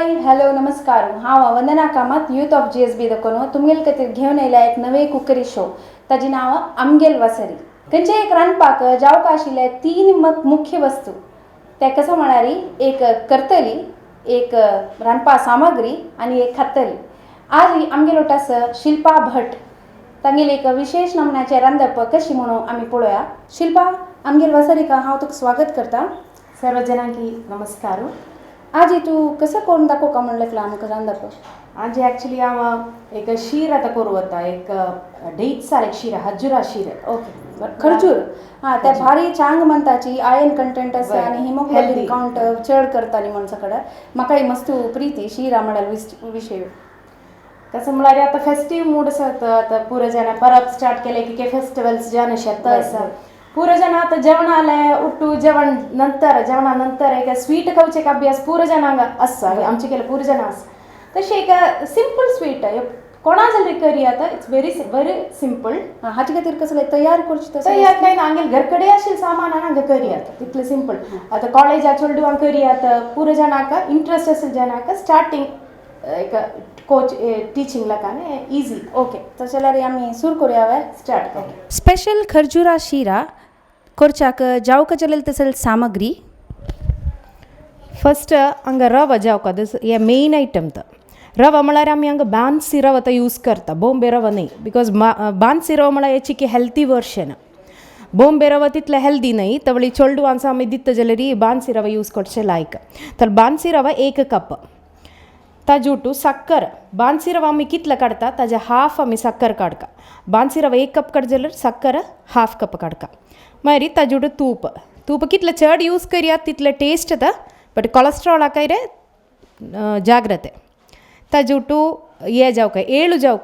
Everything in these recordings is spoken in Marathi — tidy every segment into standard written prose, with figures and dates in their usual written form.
हाय हॅलो नमस्कार हांव वंदना कामत यूथ ऑफ GSB दकोनो तुमगेल खातीर घेवन येयला एक नवे कुकरी शो ताजी नांव आमगेल वसरी खंयचे एक रांदपाक जावंक आशिल्ले 3 मुख्य वस्तू ते कसो म्हळ्यार एक करतली एक रांदपा सामग्री आनी एक खातली आज आमगेल ओटास शिल्पा भट तांगेली एक विशेष नमुन्याचे रांदप कशी म्हणून आमी पळोवया शिल्पा आमगेल वसरीक हांव तुका स्वागत करता सर्व जनांकी नमस्कार आज तू कसं करून दाखव का म्हणलं तुला आमकां रांदप आज ॲक्च्युली हांव एक शीर आतां करूं वता एक डेट्सार एक शीर खजूरा शीर ओके खर्जूर हां त्या भारी चांग म्हणटाची आयर्न कंटेंट आसा आनी हिमोग्लोबिन काउंट चड करता न्ही मनसा कडेन म्हाकाय मस्त प्रिती शिरा म्हळ्यार विशय कसं म्हळ्यार आतां फेस्टीव मूड आसा आतां पुरो जाणां परब स्टार्ट केले की फेस्टिवल्स जावन शेत आसा पुरो जाणां आतां जेवणा आले उठू जेवण नंतर जेवणा नंतर एक स्वीट खावचे अभ्यास पुरो जाणांक आसा आमचे केले पुरो जाणां आसा तशी एक सिंपल स्वीट कोणा जाल्यार करी आतां इट्स व्हेरी सिंपल हाचे खातीर कसले तयार करची तयार काय ना आमगेल घर कडेन आशिल्लें सामान हांगा करी आतां तितलें सिंपल आतां कॉलेजा चेडवांक करी आतां पुरो जाणांक इंट्रस्ट आशिल्ल्या जाणांक स्टार्टींग एक कोच टीचिंग लागाने इजी ओके तशें जाल्यार आमी सुरू करूया स्टार्ट करूया स्पेशल खर्जुरा शिरा करच्याक जावक चलेल तसल सामग्री फर्स्ट हांगा रवा जावका हे मेन आयटम तो रवा म्हळ्यार आमी हांगा बांसी रवा तो यूज करता बॉम्बे रवा न्ही बिकॉज बांसी रवा म्हळ्यार हेची की हेल्थी वर्शन बॉम्बे रवा तितलें हेल्दी न्ही तवळी चेडवांक आमी दिता जाल्यार बांसी रवा यूज करचें लायक तर बांसी रवा 1 कप ताजे उठू सक्कर बांसी रवा आमी कितले काडटा ताजे हाफ आमी सक्कर काडका बांसी रवा 1 कप काड जाल्यार सक्कर हाफ कप काडका मागीर ताजे उठू तूप कितले चड यूज करया तितले टेस्ट येता बट कोलेस्ट्रॉलाक रे जाग्रते ताजे उठू हे जावका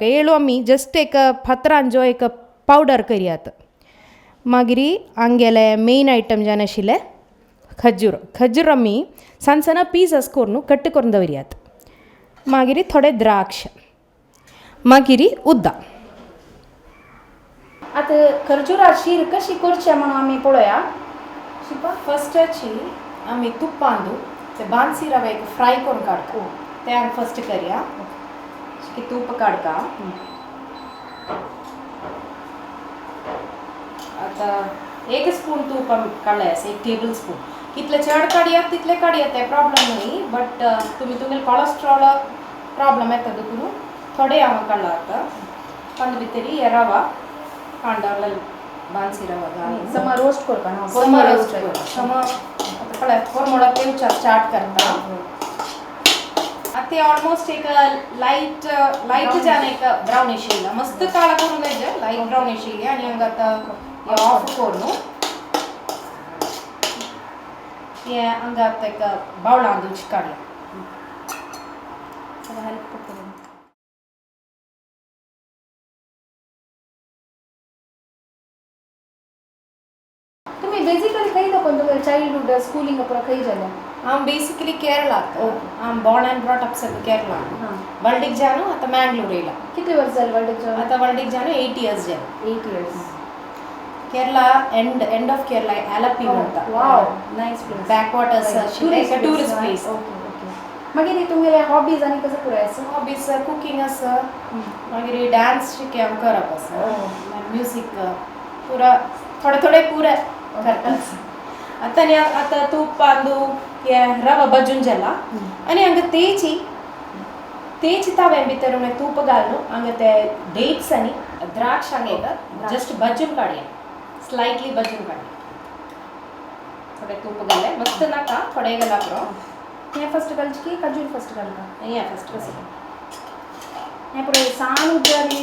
एळू आमी जस्ट एक फातरान जो एक पावडर करयात मागीर हांगेले मेन आयटम जावन आशिल्ले खजूर आमी सना पीसस करून कट करून दवरयात मागीर थोडे द्राक्ष मागीर उद्दा आतां खर्जुरा शीर कशी करची म्हणून आमी पळोवया शिल्पा फर्स्ट आमी तुपान ते बांसी रवा एक फ्राय करून काडटा ते आमी फर्स्ट करया तूप काडका आतां 1 स्पून तूप काडलें आसा 1 टेबल स्पून कितले चड काडयात तितले काडयात ते प्रॉब्लम न्ही बट तुमगेले कोलेस्ट्रॉल प्रॉब्लम येता देखून थोडे हांव काडला आतां तांचे भितर हे रवा कांडवले बांसी रवा समा रोस्ट करता न्हू समा रोस्ट करता समा आतां कळ्ळें फॉर्मुला पेवचा स्टार्ट करता आतां ऑलमोस्ट एक लायट जावन एक ब्राउनिश येयला मस्त काळा करून जायचे लायट ब्राउनिश येयली आनी हांगा आतां ऑफ करून हे हांगा आतां एक बावलान दूच काडया हेल्प करून तुमी बेसिकली खंय दाखोवन तुमगे चायल्डहूड स्कूलिंग अपुरा खंय जालें हांव बेसिकली केरळा हांव बॉर्न एंड ब्रॉट अप सगळें केरळा वर्ल्डीक जानु आतां मँगलोर येयला कितले वर्स जाले वर्ल्डीक जावन आतां वर्ल्डीक जानु 8 इयर्स जाले 8 years Kerala end of Kerala Alleppey म्हणटा wow nice place backwaters tourist place okay मागीर तुमगेले हॉबीज आनी कसो पुराय आसा हॉबीज कुकिंग आसा मागीर डान्स शिके हांव करप आसा म्युजीक पुरा थोडे पुरा करता आतां तूप तांदू हे रवा भाजून जाला आनी हांगा तेची तावे भितर तूप घालून हांगा ते डेट्स आनी द्राक्ष हांगा जस्ट भाजून काडया स्लायटली भाजून काडया थोडे तूप घाले मस्त नाका थोडे घाला पुरो हें फर्स्ट घालची की खजूर फर्स्ट घालता हें फर्स्ट हें पुरो सान उज्जारी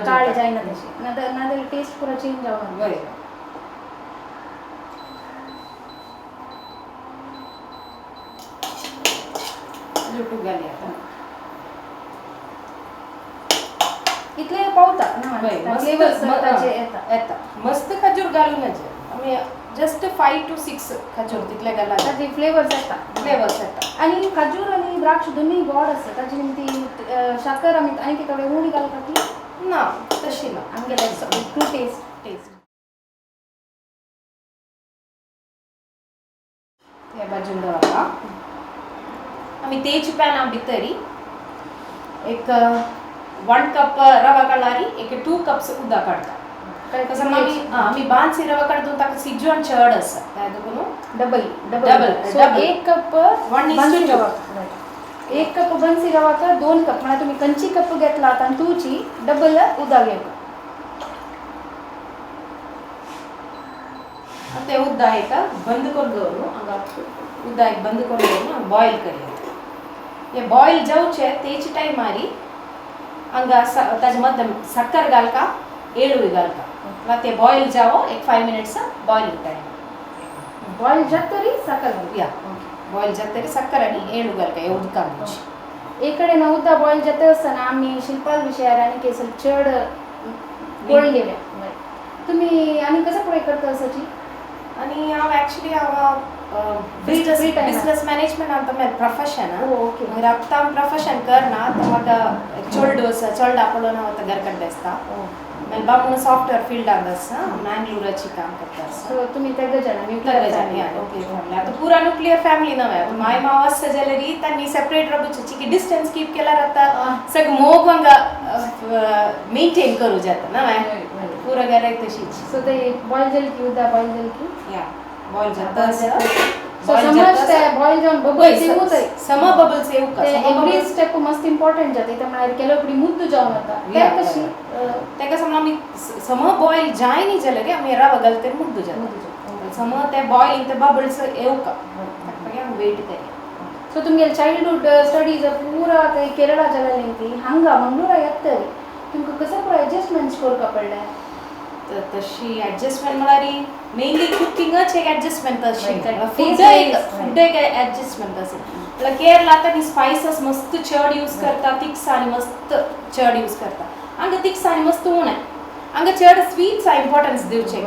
काळे जायना तशें नाजाल्यार टेस्ट पुरो चेंज जावना बरें यूट्यूब घाली आतां इतले पावता फ्लेवर्स येता मस्त खजूर घालूनच आमी जस्ट 5 to 6 खजूर तितले घाला ताजे फ्लेवर्स येता आनी खजूर आनी द्राक्ष दोनूय गोड आसता ताजी ती साखर आमी आनी थोडे उणी घालता ती ना तशी ना आमगेले टू टेस्ट हे भाजून दवरला आमी तेज पॅन हांव भितरी एक 1 कप रवा काडलारी एक 2 कप्स उदक काडटा कसं आमी बांदसी रवा काडून ताका सिजोवन चड आसा काय देखून डबल 1 कप 1:2 रवा 1 कप बन्सी रवाक 2 कप म्हणजे तुम्ही कंची कप घेतला आणि तुची डबल उदक घेवका ते उदक एक बंद करून दवरून हांगा उदक बंद करून दवरून बॉयल करया हे बॉयल जावचे तेच टायमारी हांगा ताजे मध्य सक्कर घालका एळूय घालका म्हळ्यार ते बॉयल जावो एक 5 मिनिट्स बॉइलिंग टायम बॉईल जातरी साखर घालूया या बॉईल जातरी सक्कर आणि एळू घालका हे उदकांत एक कडेन उदक बॉईल जाता आसतना आमी शिल्पाल विशयार आनी केसर चड गोळ गेल्या तुम्ही आणि कसं पुढे करता असाची आणि हांव एक्चुअली हांव बिजनेस मॅनेजमेंट आमचा मेरे प्रोफेशन ओके मागीर आतां हांव प्रोफेशन करना तर म्हाका चड चड आपळून हांव आतां घरा कडेन बेसता मागीर बाबा म्हणून सॉफ्टवेअर फिल्डांत आसा मँगलोराची काम करता सो तुम्ही तेग जाणा न्यूक्लियर फॅमिली आतां पुरा न्यूक्लियर फॅमिली नव्हे माय माव आसता जाल्यार तांणी सेपरेट रावपाची की डिस्टन्स कीप केल्यार आतां सगळें मोग हांगा मेंटेन करूं जाता नव्हे पुरा घराक तशीच सो ते बॉईल जाली की उदक बॉईल जाली की या बॉईल जाता सो समज ते बॉईल जावन बबल्स येवूतय सम बबल्स येऊ का ते एवरी स्टेप मस्त इम्पॉर्टंट जाता ते म्हळ्यार केलो फुडें मुद्द जावन वता ते कशी तेका समज आमी सम बॉईल जाय न्ही जाल्यार आमी रवा घालतरी मुद्द जाता सम ते बॉईल ते बबल्स येऊ का मागीर आमी वेट करया सो तुमगे चाइल्डहूड स्टडीज पूरा ते केरळा जालेली ती हांगा मंगळूरा येतरी तुमकां कसं पुरो एडजस्टमेंट्स करपा पडले तशी एडजस्टमेंट म्हळ्यार मेनली कुकिंगच एक एडजस्टमेंट अशी फूड एक एडजस्टमेंट असे म्हळ्यार केरला आतां स्पायसस मस्त चड यूज करता तिखसाणी मस्त चड यूज करता हांगा तिखसाणी मस्त उणे हांगा चड स्वीट्स इम्पॉर्टन्स दिवचे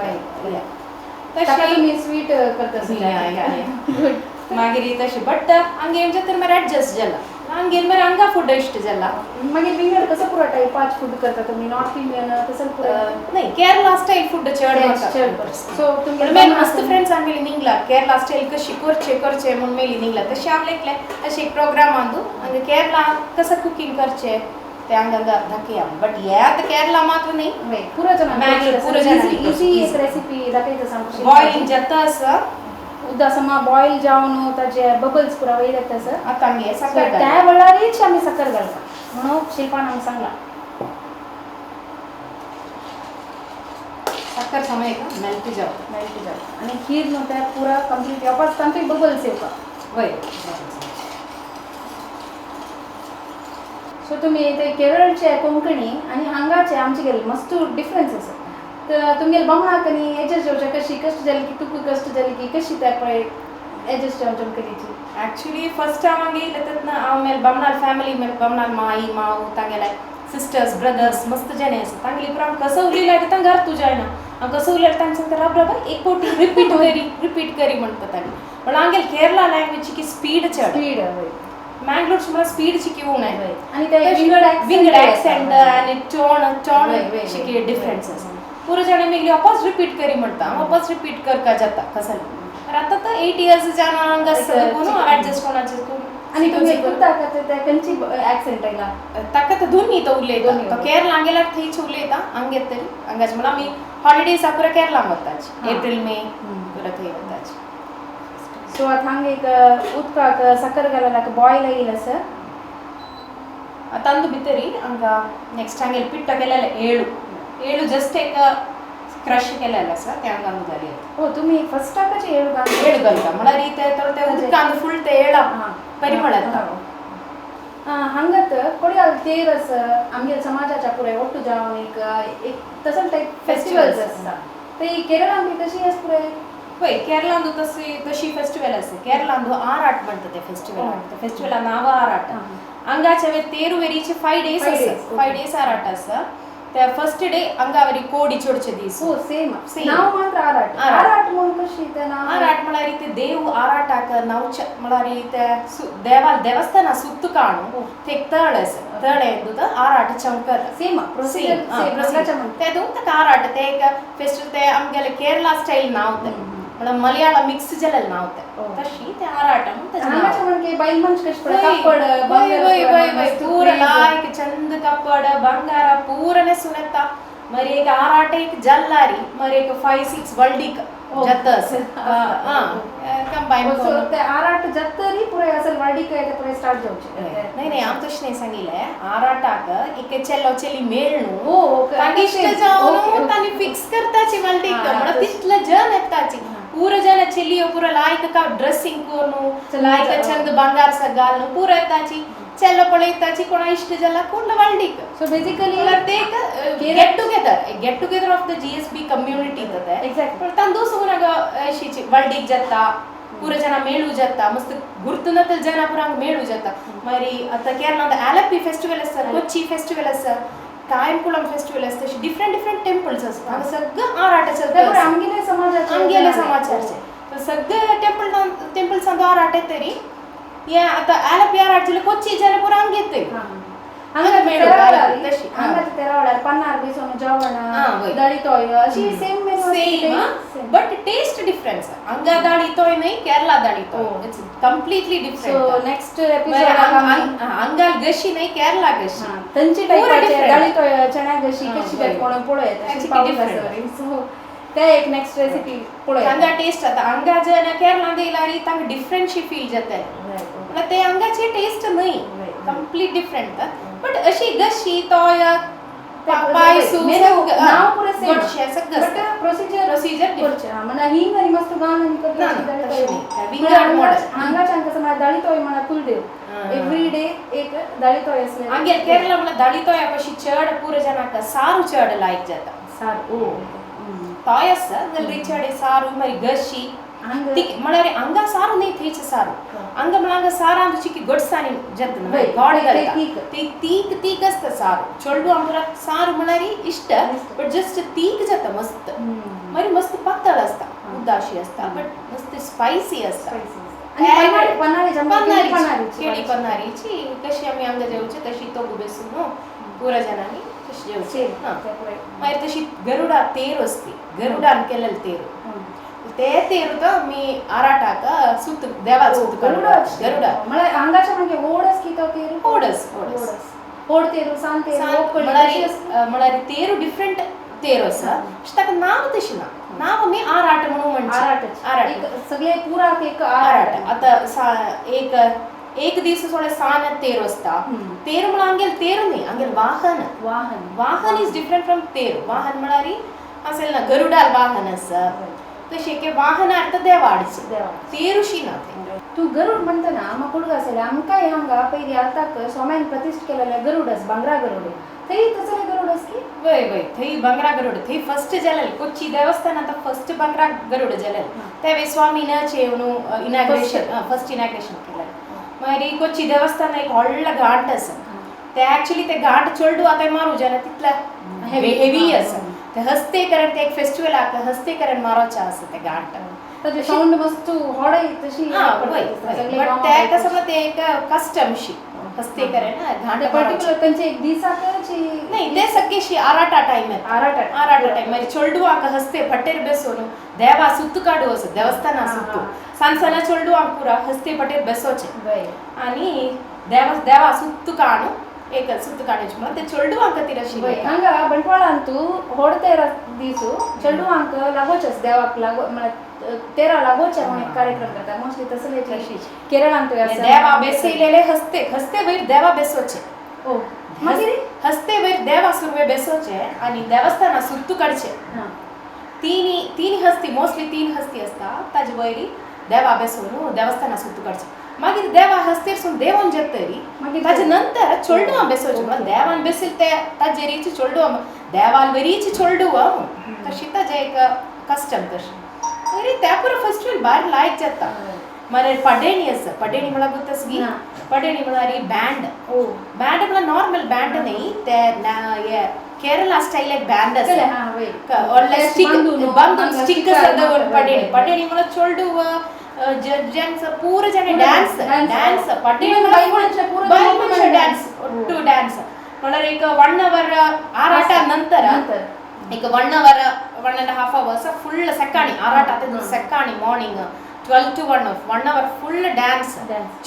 तशी तुमी स्वीट करता मागीर तशी बट हांगा येवचे तर मागीर एडजस्ट जाला हांगेर मागीर हांगा फूड इश्ट जाला मागीर विंगड कसं पुरो टायपाच फूड करता तुमी नॉर्थ इंडियन कसं पुरो नाही केरला स्टाईल फूड चड सो तुमी मेन मस्त फ्रेंड्स आमगेली निघला केरला स्टाईल कशी करचे म्हणून मेली निघला तशी हांव लेखले अशें एक प्रोग्राम आंदू हांगा केरला कसं कुकिंग करचे ते हांगा दाखया बट हे आतां केरला मात्र न्ही पुरो जाण पुरो जाण इजी एक रेसिपी दाखयता सांगू बॉइलिंग जाता आसा उदक समा बॉईल जावन ताजे बबल्स पुरा वयल्यात तसं आतां आमगे साखर त्या वेळारीच आमी साखर घालता म्हणून शिल्पान आमकां सांगला साखर समय मेल्ट जाव आणि खीर न्हू ते पुरा कंप्लीट येवपाच तांकां बबल्स येवपा वय सो तुमी ते केरळचे कोंकणी आनी हांगाचे आमचे गेले मस्त डिफरन्स आसा तर तुमगे बामणाक न्ही एडजस्ट जावचे कशी जाली की तुका कश्ट जाली की कशी ते पळय एडजस्ट जावचे करीची एक्चुअली फर्स्ट टाइम हांगा येयले तेन्ना हांव मेरे बामणाल फॅमिली मेरे बामणाल माई माव तांगेले सिस्टर्स ब्रदर्स मस्त जने आसा तांगेली पुरो कसं उलयल्यार तांकां घर तूं जायना हांव कसं उलयल्यार तांकां सांगता राब राबा एक फावटी रिपीट करी म्हणटा तांणी पण हांगेल केरला लँग्वेजची की स्पीड चड मँगलोर सुमार स्पीडची की उणे आनी ते विंगड एक्सेंट आनी टोन शिकी डिफरन्स आसा पुरो जाणे मेगली वापस रिपीट करी म्हणटा वापस रिपीट करका जाता कसं आतां तर 8 इयर्स जावन हांगा कोण एडजस्ट कोणाचे आनी तुमी करता ते खंयची एक्सेंट आयला ताका तर दोन्ही तो उलयता तो केरला गेल्यार थंयच उलयता हांगे तरी हांगाच म्हळ्यार आमी हॉलिडेज पुरा केरलांक वताची एप्रील मे पुरा थंय वताची सो आतां हांगा एक उदकाक साखर घालून बॉयल येयला सर तांदूळ भितरी हांगा नेक्स्ट हांगे पिट्ट केलेले एळू जस्ट एक क्रश केलेलो आसा ते हांगा घाली हो तुमी फस्टाकच एळू घालता म्हळ्यार ते उदकान फूल ते एळा परिमळ येता हांगात कोडयाल तेर आसा आमगे समाजाच्या पुरे ओट्टू जावन एक तसं टायप फेस्टिवल्स आसता ते केरळान बी तशी आसा पुरे पळय केरळान तशी फेस्टिवल आसा केरळान आराट म्हणटा ते फेस्टिवला नांव आराट हांगाचे तेरुवेरीचे 5 डेज आसा 5 डेज आराट आसा त्या फर्स्ट डे हांगावरी कोडी चोडचे दीस हो सेम नांव मात्र आराट म्हणून कशी ते नांव आराट म्हळ्यार ते देव आराटाक नांवचे म्हळ्यार ते देवस्थाना सुत्त काणू ते एक तळ आसा तळ येदूत आराट चंकर सेम प्रोसिजर तेदून ताका आराट ते एक फेस्टिवल ते आमगेले केरला स्टाईल नांव ते मला मलयाळम मिक्स जलल नावते तशी ते आराट हांगाचे म्हणजे बायल मनश कशी पडे कपड पूर लायक चंद कपड बंगार पूरने सुनेता मरी एक आराट एक जल्लारी मरी एक 5-6 वर्ल्डिक जतस कंबाईन सो ते आराट जत्तरी पुरे असल वर्ल्डिक आहे ते पुरे स्टार्ट जाऊचे नाही आम तशी नाही सांगितले आराटाक एक चेल्लो चेली मेळणू ओ तांगे इष्ट जाऊन तांगे फिक्स करताची वर्ल्डिक म्हणा तितलं जन येताची पूरा जन चेलियो पूरा लायक का ड्रेसिंग कोनु लायक चंद बंगार सा घालणू पूरा येताची चेल्लो पळयताची कोणा इष्ट जाला कोणला वर्ल्डिक so basically get together of the GSB community तते एक्झॅक्ट पण तांदू सुनाग अशीची वर्ल्डिक जाता पूरा जन मेळू जाता मस्त गुर्तुनतल जन पुरांग मेळू जाता मरी आता केरळांत आलप्पी फेस्टिवल आसा कोची फेस्टिवल आसा कायमकुलम फेस्टिवल आसा तशी डिफरंट टेम्पल्स आसा हांगा सगळं आराट चलता आमगेले समाजाचे तर सगळे टेम्पल्स आराट तरी ये आता आलप्पी आराट जिल्हा कोची जन पुरांग येते तेरावळ्यार पन्नार बी सोन जेवण दळीतोय अशी same menu but taste difference हांगा दळीतोय नाही केरला दळीतोय it's completely different so next episode हांगा गशी नाही केरला गशी तंची टाइपाचे दळीतोय चण्या गशी कशी काय कोण पळय तशी पावसासरी सो ते एक नेक्स्ट रेसिपी पळय हांगा टेस्ट आता हांगा जन केरला देलारी तांग डिफरंटशी फील जाता मला ते हांगाची टेस्ट नाही कंप्लीट डिफरंट बट अशी गशी तोय पायसू नाव पुरे सेम बट प्रोसिजर करचे म्हणा ही घरी मस्त गाण आणि करते हांगाच्या कसं मला दळीतोय म्हणा कुलदेव एव्हरी डे एक दळीतोय असले हांगे केरला मला दळीतोय पशी चड पूर जनाक सारू चड लायक जाता सारू ओ तोय आसा जल्दी चड सारू मरी गशी म्हळ्यार हांगा सारू नाही थंयचे सारू हांगा म्हळ्यार सारा चिकी गोडसानी जतन गॉड घालता ती तीक आसता सारू चोल्डू आमकां सारू म्हळ्यार इष्ट बट जस्ट तीक जाता मस्त मरी मस्त पातळ आसता उदाशी आसता बट मस्त स्पायसी आसता केळी पन्नारीची कशी आमी हांगा जेवचे तशी तो बेसून पुरा जनांनी तशी जेवचे मागीर तशी गरुडा तेरू असती गरुडान केलेले तेरू ते तेरुतो मी आराटाक सुत देवा सुत गरुडा म्हणजे हांगाच्या म्हणजे ओडस की तो तेरू ओडस ओड तेरू सान तेरू म्हळ्यार तेरू डिफरंट तेरू आसा ताका नांव तशी ना नांव मी आराट म्हणून म्हणचे आराट सगळे पुरा एक आराट आता एक दीस सोडे सान तेरू असता तेरू म्हळ्यार हांगेल तेरू न्ही हांगेल वाहन इज डिफरंट फ्रॉम तेरू वाहन म्हळ्यार असेल ना गरुडाल वाहन आसा तशें के वाहन अर्थ देवाडचे तेरुशी ना तू गरुड म्हणता ना म्हाका कुडग आसले आमकां हांगा पयलीं आताक स्वाम्यान प्रतिश्ठ केलेले गरुडस बांगरा गरुड थंय तसले गरुडस की वय थंय बांगरा गरुड थंय फर्स्ट जालेले कोची देवस्थान आतां फर्स्ट बांगरा गरुड जालेले तेवे स्वामीनाचे इनॉग्रेशन फर्स्ट इनॉग्रेशन केलें मागीर कोची देवस्थान एक व्हडलो घाट आसा ते एक्चुअली ते घाट चोल्डू आतां मारू जाल्यार तितला हेवी आसा ते हस्ते करण ते एक फेस्टिवल आका हस्ते करण मारोचा आसा ते घाट ताजे साउंड मस्त होडय तशी बट ते कसं ते एक कस्टमशी हस्ते करण घाट पर्टिक्युलर त्यांचे एक दिसाची नाही ते सगळीशी आराटा टाइम आराटा टाइम म्हणजे चोल्डू आका हस्ते फटेर बेसोन देवा सुत्तु काडू असो देवस्थान सुत्तु सांसना चोल्डू पुरा हस्ते फटेर बेसोचे आणि देवा सुत्तु काणू एक सुत्तु काढायची मग ते चोल्डू अंक तिरशी हांगा बंटवाळांतू होडते दिसू चोल्डू अंक लागोचस देवाक लागो तेरा लागोचे म्हणून कार्यक्रम करतात मोस्टली तसले केरळांत देवा बेसयलेले हस्ते वयर देवा बेसोचे ओ हस्ते वयर देवा सुरवे बेसोचे आणि देवस्थाना सुत्तु काडचे तीन हस्ती मोस्टली 3 हस्ती असता ताजे वयरी देवा बेसोन देवस्थाना सुत्तु काडचे मागीर देवा हस्तेरसून देवून जेतरी मागीर ताजे नंतर चोल्डू बेसोवचे म्हळ्यार देवान बेसिल ते ताजे रीची चोल्डू देवाल वेरीची चोल्डू तशी ताजे एक कस्टम तशी अरे त्या पुरो फेस्टिवल भायर लायक जाता मागीर पडेणी आसा पडेणी म्हळ्यार गुतसगी पडेणी म्हळ्यार बँड म्हळ्यार नॉर्मल बँड न्ही ते केरला स्टाईल एक बँड आसा व्हडले स्टिक आसा पडेणी म्हळ्यार चोल्डू जेंट्स पूरे जने डान्स पडेणी म्हळ्यार डान्स म्हळ्यार एक 1 hour आराटा नंतर एक 1.5 hours full ಸೆಕಾಣಿ ಆರಾಟ ಆತದ ಸೆಕಾಣಿ morning 12 to 1 hour full dance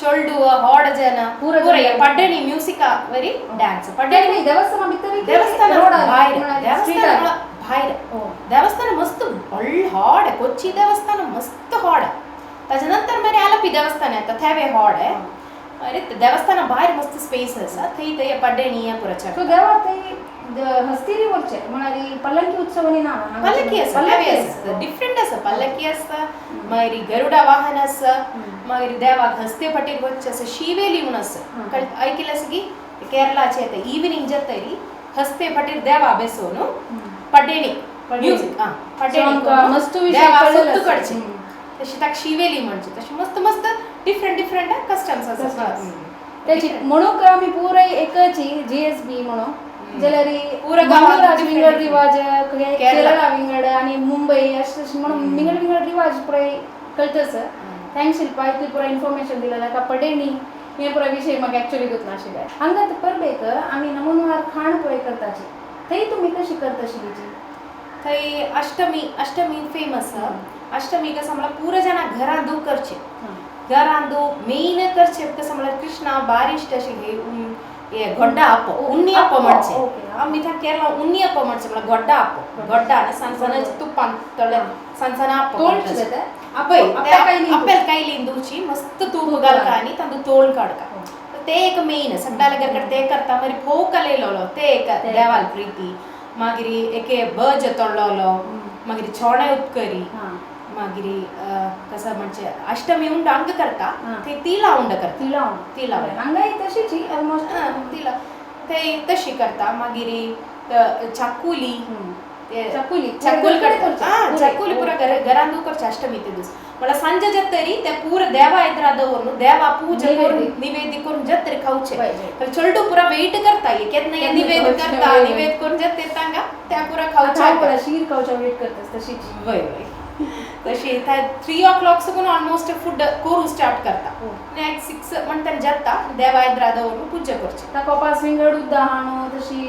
ಚೊಲ್ಡು ಹಾಡ ಜನ ಪೂರ ಪಡ್ಡಣಿ ಮ್ಯೂಸಿಕ್ ವೆರಿ ಡ್ಯಾನ್ಸ್ ಪಡ್ಡಣಿ ದೇವಸ್ಥಾನ ಬಿತ್ತವೆ ದೇವಸ್ಥಾನ ಬಾಯ್ರ ದೇವಸ್ಥಾನ मस्त ಒಳ್ಳೆ हाड कोची देवस्थान मस्त हाड त्याच्यानंतर मरे आलपी देवस्थान येता थेवे हाड अरे देवस्थान बाहेर मस्त स्पेस आसा थंय थंय पड्डणी पुराच्या सो देवा थंय हस्तिरी वरचे म्हणारी पल्लंकी उत्सवनी ना पल्लकी आसा डिफरंट आसा पल्लकी आसा मागीर गरुडा वाहन आसा मागीर देवाक हस्ते पटीर वच्चे आसा शिवेली म्हणून आसा ऐकलें आसा की केरळाचे येता इवनिंग जातरी हस्ते पटीर देवा बेसोन पड्डेणी म्युझिक पड्डेणी मस्त देवा सुत्तू कडचे तशी ताका शिवेली म्हणचे तशी मस्त मस्त डिफरंट कस्टम्स आसा त्याची म्हणून आमी पुरे एकची जीएसबी म्हणून जाल्यार पुरा गांवात विंगड रिवाज केरळा विंगड आणि मुंबई अशें म्हणून विंगड रिवाज पुरे कळतस थँक्स शिल्पा इतली पुरा इन्फॉर्मेशन दिलें ताका पड्डेणी हे पुरा विषय म्हाका एक्चुअली गुत नाशिल्ले हांगा परबेक आमी नमनवार खाण पुरे करताची थंय तुमी कशी करताशिल्लीची थंय अष्टमी फेमस अष्टमी कसं म्हणल्यार पुरा जाणां घरां दूख करचे घरां दूख मेन करचे कसं म्हणल्यार कृष्णा बारिश्ट अशें हे गोड्डा आप्प उन्नी आप्प म्हणचे आमी त्या केरळा उन्नी आप्प म्हणचे म्हळ्यार गोड्डा आप्प गोड्डा आनी सणसणाचे तुपान तळ्ळे सणसणा आप्प आपय आपेल कायलीन दुची मस्त तूप घालता आनी तांदूळ तोळ काडता ते एक मेन सगळ्या घरकडे ते करता मागीर फोव कलयलोलो ते एक देवाल प्रिती मागीर एके बज तळ्ळलो मागीर छोणे उपकरी मागीर कसं म्हणजे अष्टमी उंड अंग करता ते तिला उंड करता तिला हांगाय तशीची ऑलमोस्ट तिला ते तशी करता मागीर चाकुली चाकुली पुरा घरांत करचे अष्टमी ते दीस म्हळ्यार सांजे जतरी ते पुरा देवा इतरा दवरून देवा पूजा करून निवेद करून जतरी खावचे चलटू पुरा वेट करता केन्ना निवेद करता निवेद करून जत तांगा त्या पुरा खावचे शीर खावच्या वेट करतास तशीच वय तशी 3 o'clock साकून ऑलमोस्ट फूड करू स्टार्ट करता नेक्स्ट 6 म्हणटा जाता देवा इतरा दवरून पूजा करची ताका पास विंगड उद्दा हाणो तशी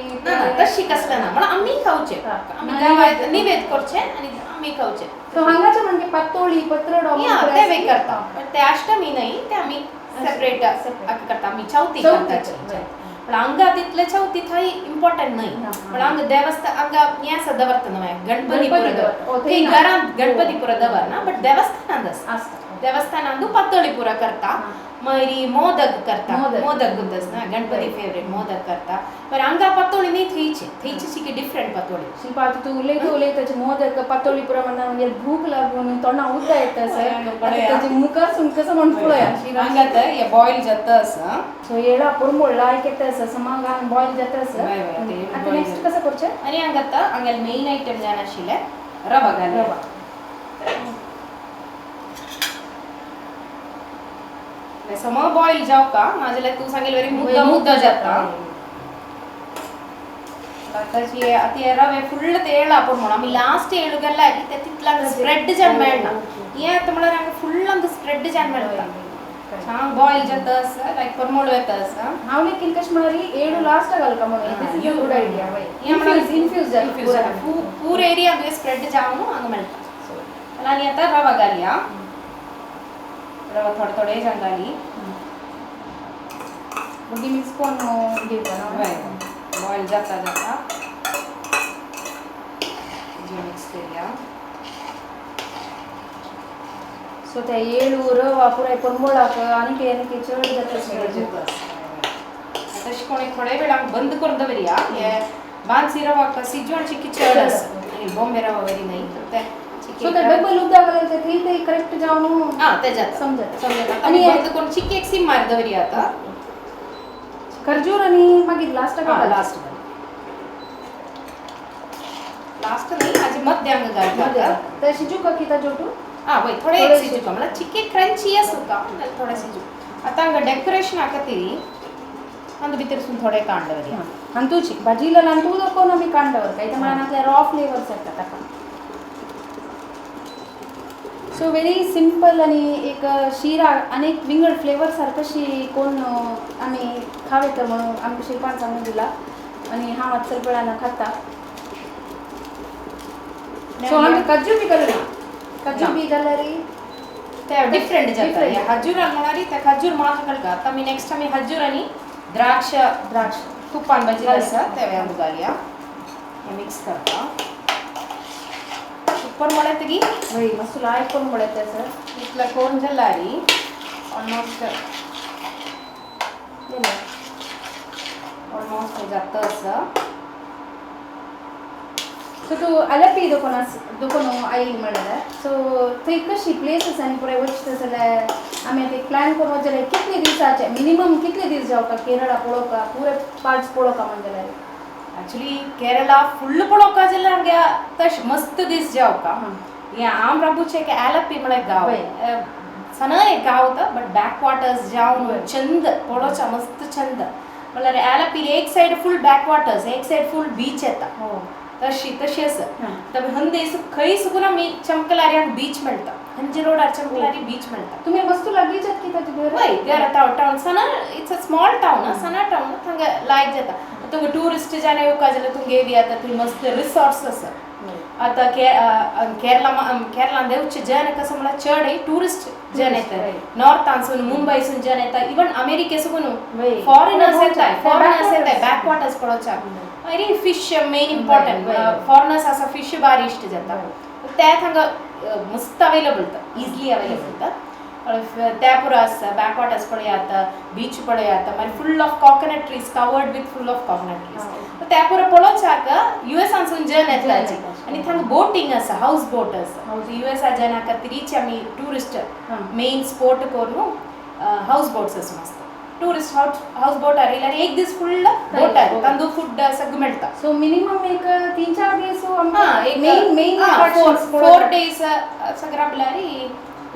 तशी कसला ना म्हळ्यार आमी खावचे आमी देवा निवेद करचे आनी आमी खावचे सो हांगाचे म्हणजे पातोळी पत्रडो ते वे करता पण ते अष्टमी नाही ते आमी सेपरेट करता आमी चौथी करता हांगा तितले चौथी थंय इम्पॉर्टंट न्हय पण हांगा देवस्थान हांगा हें आसा दवरता न्हय गणपती घरांत गणपती पुरा दवरना बट देवस्थानांत आसता देवस्थानांत पातोळी पुरा करता मागीर मोदक करता मोदक गुंतस ना गणपती फेवरेट मोदक करता पण हांगा पातोळी न्ही थंयची शिकी डिफरंट पातोळी शिल्पा तूं उलयता मोदक पातोळी पुरा म्हणटा म्हणजे भूक लागून तोंडा उदक येता ताची मुखारसून कसं म्हण पळया हांगा तर हे बॉयल जाता आसा सो येळा पुरमोळला एक येता आसा समांगान बॉयल जाता आसा आतां नेक्स्ट कसं करचें आनी हांगा मेन आयटम जाय नाशिल्ले रवा घालून सम बॉईल जावका नाजाल्यार तूं सांगेल वेरी मुद्दा जाता आतां हे रवे फुल्ल ते येळा पूण म्हणून आमी लास्ट येळू गेला की ते तितला स्प्रेड जावन मेळना हें आतां म्हळ्यार हांगा फुल्ल आमकां स्प्रेड जावन मेळटा छान बॉईल जाता आसा लायक परमोळ येता आसा हांव लेकीन कशें म्हळ्यार येळू लास्ट घालता म्हणून दिस इज अ गुड आयडिया हें म्हळ्यार इन्फ्यूज जाता पूर एरिया स्प्रेड जावन हांगा मेळटा आनी आतां रवा घालया रवा थोडे घाली बगी मिक्स करून घेता बॉईल जाता मिक्स करूया सो ते येळू रवा पुराय परमोळाक आनी चड जाता तशें कोणी थोडे वेळाक बंद करून दवरया हे बांदसी रवा सिजवण चिकी चड आसा आनी बॉम्बे रवा वेरी न्हय ते सो ते डबल उदक घालता ते करेक्ट जावन ते जाता समजता आनी बंद करून चिकी एक सीम मार दवरया आतां खर्जूर आनी मागीर लास्ट न्ही हाजे मध्यांक घालता ते शिजू का किता जोटू वय थोडे शिजू का म्हळ्यार चिकी क्रंची आसूं का थोडे शिजू आतां हांगा डेकोरेशना खातीर अंदर भितरसून थोडे कांड दवरया आनी तुजी भाजी लावन तूं दाखोवन आमी कांड दवरता इता म्हळ्यार आपल्या रॉ फ्लेवर्स येता ताका सो व्हेरी सिंपल आनी एक शिरा आनी एक विंगड फ्लेवर सारको कशी कोण आमी खावेकर म्हणून आमकां शिल्पान सांगून दिला आनी हांव आजचल पळयाना खाता सो आमचे काजू बी घालना काजू बी घालरी ते डिफरंट जाता Different. हे खजूर म्हणणारी त्या खजूर मात्र घालता आता मी नेक्स्ट आम्ही खजूर आणि द्राक्ष तुपान भाजी आसा ते आमी घालया हे मिक्स करता सुपर मळे तेगी वय मस्त आयकोन पळयता सर इतला कोण जल्लारी ऑलमोस्ट ऑलमोस्ट जाता असं सो तू आलेपी दुकान आई म्हणल्यार सो थंय कशी प्लेसीस आनी पुराय वचता जाल्यार आमी आतां एक प्लॅन करून वचत जाल्यार कितले दिसाचे मिनिमम कितले दीस जावपा केरळा पळोवपा पुरे पार्ट्स पळोवपा म्हणजे जाल्यार ॲक्च्युली केरला फुल्ल पळोवपा जाल्यार आमगे तश मस्त दीस जावका हे आम राबूचे के आलप्पी म्हळ्यार गांव वय. सना एक गांव होता बट बॅकवॉटर्स जावन चंद पळोवचा मस्त चंद म्हळ्यार आलप्पी एक सायड फुल बॅकवॉटर्स एक सायड फुल बीच येता हो तशी आसा तर हंदे खंय सुकून आमी चमकलार्यांक बीच मेळटा हंजे रोडार चमकलारी बीच मेळटा तुमी वस्तू लागींच आहेत की ताचे घर वय घर टावन सना इट्स अ स्मॉल टावन सना टावन थंगा लायक जाता तुमकां टुरिस्ट जाणा येवका जाल्यार तुमगे एवी आता थंय मस्त रिसॉर्ट्स आसा आता केरला देवचे जन कसं म्हळ्यार चड टुरिस्ट जन येतात नॉर्थानसून मुंबयसून जन येता इवन अमेरिकेसून फॉरेनर्स येताय बॅकवॉटर्स पळोवच्याक अरे फिश मेन इम्पॉर्टंट फॉरेनर्स आसा फिश बारी इश्ट जाता त्या थंगा मस्त अवेलेबल इजिली अवेलेबल त्या पुरो आसा बॅकवॉटर्स पळयात बीच पळयात मागीर फुल of coconut trees covered with full of coconut trees त्या पुरो पळोवच्याक युएसानसून जन येताची आनी थंगा बोटिंग आसा हाऊस बोट आसा युएसा जन खातीरची आमी टुरिस्ट मेन स्पोर्ट करून हाऊस बोट्स आसा मस्त टुरिस्ट हाऊस बोटार येयल्यार एक दीस फुल्ल बोटार तांदूळ फूड सगळं मेळटा सो मिनिमम एक 3-4 दीस एक मेन 4 days सगळं राबल्यार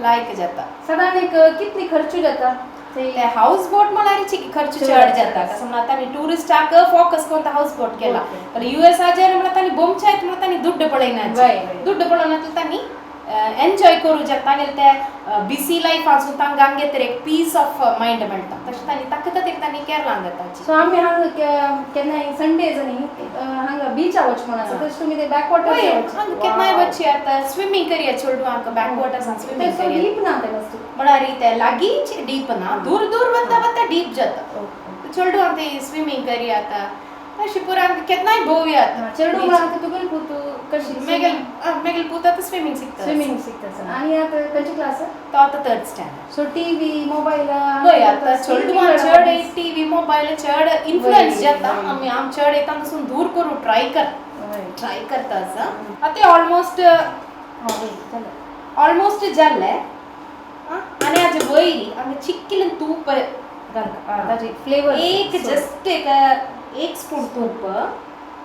लायक जाता साधारण एक कितली खर्च जाता ते हाऊस बोट म्हळ्यार खर्च चड जाता कसं म्हणल्यार तांणी टुरिस्टाक फोकस करून हाऊस बोट केला पण युएसा जे म्हळ्यार तांणी बोमच्या आहेत म्हळ्यार तांणी दुड्ड पळयना दुड्ड पळोवना तांणी एन्जॉय करू शकता ते बिसी लायफ आसून तांकां आमगे तर एक पीस ऑफ मायंड मेळटा तशें तांणी ताका खातीर तांणी केरळान घेताची सो आमी हांगा केन्नाय संडेज न्ही हांगा बीचा वच म्हण आसा तशें तुमी ते बॅकवॉटर हांगा केन्नाय वचची आतां स्विमींग करया चेडवांक बॅकवॉटर्सान स्विमींग करया डीप ना ते वस्तू म्हळ्यार ते लागींच डीप ना दूर दूर वता डीप जाता चेडवांक ते स्विमींग करया आतां तशी पुरा केन्नाय भोवयात चेडू म्हळ्यार तुगेल पुतू कशी मेगेल पुता तर स्विमींग शिकता आनी आतां खंयची क्लास तो आतां 3rd standard so TV mobile हय आतां चेडवां चड टीव्ही मोबायल चड इन्फ्लुएन्स जाता आम चड येता पासून दूर करूं ट्राय करता आसा आतां ऑलमोस्ट जाल्ले आनी हाजे वयरी आमी चिक्किलें तूप ताजी फ्लेवर एक जस्ट एक स्पून तूप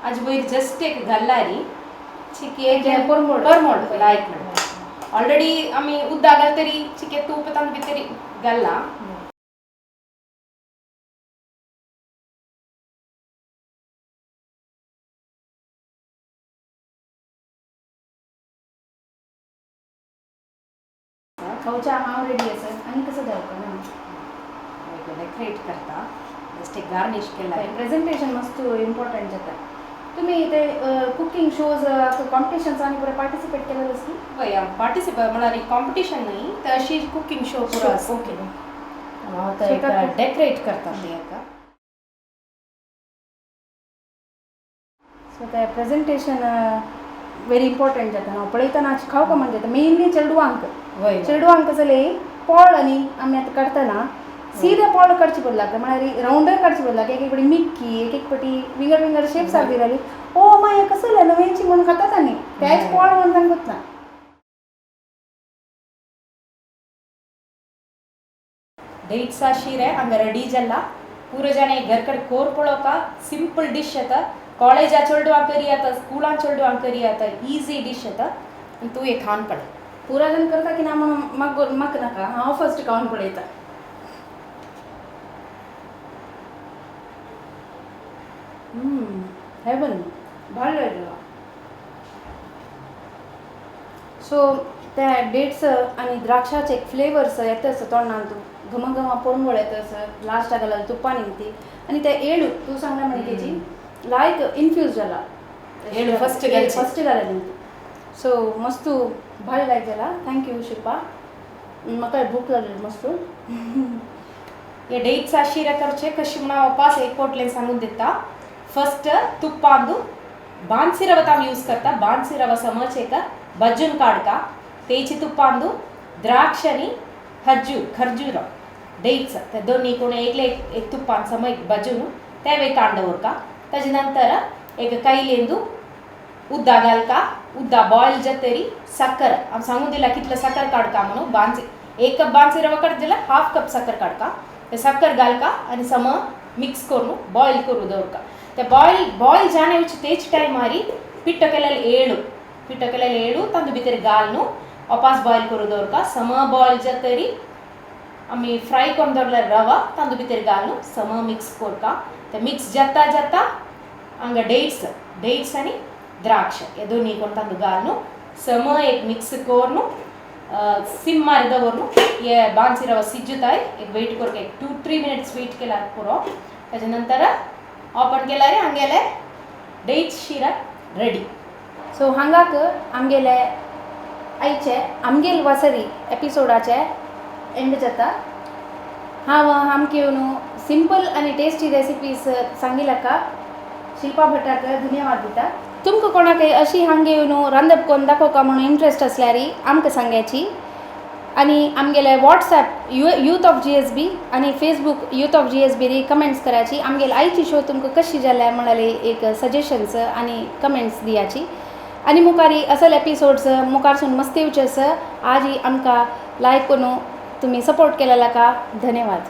हाजे वयर जस्ट एक घाल्लारी चिकी एक परमोड लायक ऑलरेडी आमी उदक घालतरी चिके तूप तांकां भितर घाल्ला खावच्या हांव रेडी आसा आनी कसं जावपा ना डेकोरेट करता जस्ट एक गार्निश केला प्रेझेंटेशन मस्त इम्पॉर्टंट जाता तुम्ही ते कुकिंग शोज कॉम्पिटिशन्स आनी पुरे पार्टिसिपेट केलेलं असती हय पार्टिसिपेट म्हळ्यार कॉम्पिटिशन न्ही तर अशी कुकिंग शो पुरो आसा ओके डेकोरेट करता ते हेका सो ते प्रेझेंटेशन व्हेरी इम्पॉर्टंट जाता हांव पळयतना खावपा म्हणजे जाता मेनली चेडवांक जाले पोळ न्ही आमी आतां काडटना सीधे पोळ काडची पडला म्हळ्यार रावंडर काडची पडला एक एक पाटी मिक्की एक एक पाटी विंगड शेप्स आसा दिली ओ माय कसं जालें नवेंची म्हणून खातात आनी तेच पोळ म्हणून तांकां गुतना डेट्स शीरे हांगा रेडी जाला पूरे जाणे घर कಡೆ कोर पळोवपा सिंपल डिश आतां कॉलेजा चेडवांक करी आतां स्कुलान चेडवांक करी आतां इजी डिश आतां आनी तूं हे खावन पळय पुरा जाण करता की ना म्हणून म्हाका नाका हांव फर्स्ट खावन पळयता हेवन भारी लागला सो त्या डेट्स आनी द्राक्षाचे फ्लेवर्स येता आसा तोंडान तूं घमा पळोवन येता आसा लास्टाक घालून तुपान ती आनी ते एळू तूं सांगला म्हणजे तेजी लायक इन्फ्यूज जाला एळू फर्स्ट घालची फर्स्ट घालली सो मस्त भारी लागला. थँक्यू शिल्पा. म्हाका भूक लागली मस्त. हे डेट्सा शिरा करचे कशी म्हणा वापस एक पोटले सांगून देता. फर्स्ट तुप्पांदू बांसी रवा आमी यूज करता. बांसी रवा समचे का बज्जून काढका तेची तुप्पांदू द्राक्षनी खर्जूर डेट्स ते दोन्ही कोण एक तुप्पान सम एक बज्जून ते वे कांड उरका. ताजे नंतर एक कैलेंदू उद्दा घालका. उद्दा बॉईल जातरी साखर आम सांगून दिला कितलं साखर काढका म्हणून. बांसी 1 कप बांसी रवा काढला 1/2 कप साखर काढका. ते साखर घालका आणि सम मिक्स करून बॉईल करू दवरका. ते बॉईल जाने तेच टाइम मारी पिट्ट केलेले एळू तांदू भितर घालून वापस बॉईल करू दवरका. सम बॉईल जातरी आम्ही फ्राय करून दवरला रवा तांदू भितर घालून सम मिक्स करका. ते मिक्स जाता हांगा डेट्स आणि द्राक्ष हे दोन्ही कोण तांदू घालून सम एक मिक्स करून सिम मारी दवरून हे बांसी रवा सिज्जुताय एक वेट करके एक 2-3 मिनिट्स वेट केला पुरो. ताजे नंतर ओपन केल्यार हांगेले डेट्स शिरा रेडी. सो हांगाक आमगेले आयचे आमगेल वसरी एपिसोडाचे एंड जाता. हांव आमके येवन सिंपल आनी टेस्टी रेसिपीज सांगिल्ल्या शिल्पा भटाक धन्यवाद दिता. तुमकां कोणाकय अशी हांगे येवन रांदप करून दाखोवका म्हणून इंट्रस्ट असल्यार आमकां सांगायची. आणि आमगेले व्हॉट्सॲप यूथ ऑफ GSB आणि फेसबुक यूथ ऑफ GSB री कमेंट्स करायची. आमगेले आयची शो तुमकां कशी जाल्या म्हणाले एक सजेशन्स आणि कमेंट्स दियाची. आणि मुखारी असल एपिसोड्स मुखारसून मस्त येवचे आसा. आज ही आमकां लायक करून तुम्ही सपोर्ट केलेला का धन्यवाद.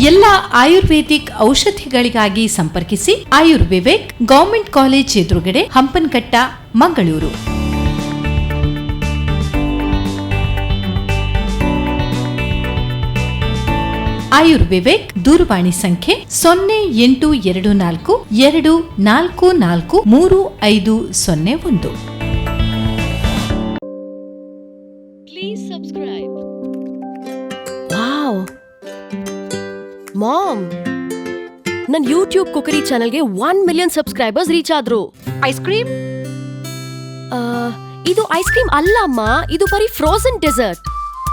ಎಲ್ಲ ಆಯುರ್ವೇದಿಕ್ ಔಷಧಿಗಳಿಗಾಗಿ ಸಂಪರ್ಕಿಸಿ. ಆಯುರ್ವಿವೇಕ್ ಗವರ್ಮೆಂಟ್ ಕಾಲೇಜ್ ಎದುರುಗಡೆ ಹಂಪನಕಟ್ಟ, ಮಂಗಳೂರು. ಆಯುರ್ವಿವೇಕ್ ದೂರವಾಣಿ ಸಂಖ್ಯೆ 0824244351. Please subscribe. Wow. Mom, ನನ್ನ ಯೂಟ್ಯೂಬ್ ಕುಕರಿ ಚಾನೆಲ್ಗೆ 1 ಮಿಲಿಯನ್ ಸಬ್ಸ್ಕ್ರೈಬರ್ಸ್ ರೀಚ್ ಆದ್ರು. Ice cream? ಇದು ಐಸ್ ಕ್ರೀಮ್ ಅಲ್ಲ ಅಮ್ಮ, ಇದು ಬರೀ ಫ್ರೋಸನ್ ಡೆಸರ್ಟ್.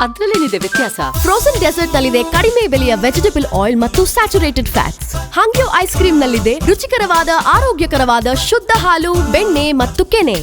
ಅದ್ರಲ್ಲೇನಿದೆ ವ್ಯತ್ಯಾಸ? ಫ್ರೋಸನ್ ಡೆಸರ್ಟ್ ನಲ್ಲಿದೆ ಕಡಿಮೆ ಬೆಲೆಯ ವೆಜಿಟಬಲ್ ಆಯಿಲ್ ಮತ್ತು ಸ್ಯಾಚುರೇಟೆಡ್ ಫ್ಯಾಟ್ಸ್. ಹಾಂಗ್ಯೋ ಐಸ್ ಕ್ರೀಮ್ ನಲ್ಲಿದೆ ರುಚಿಕರವಾದ ಆರೋಗ್ಯಕರವಾದ ಶುದ್ಧ ಹಾಲು, ಬೆಣ್ಣೆ ಮತ್ತು ಕೆನೆ.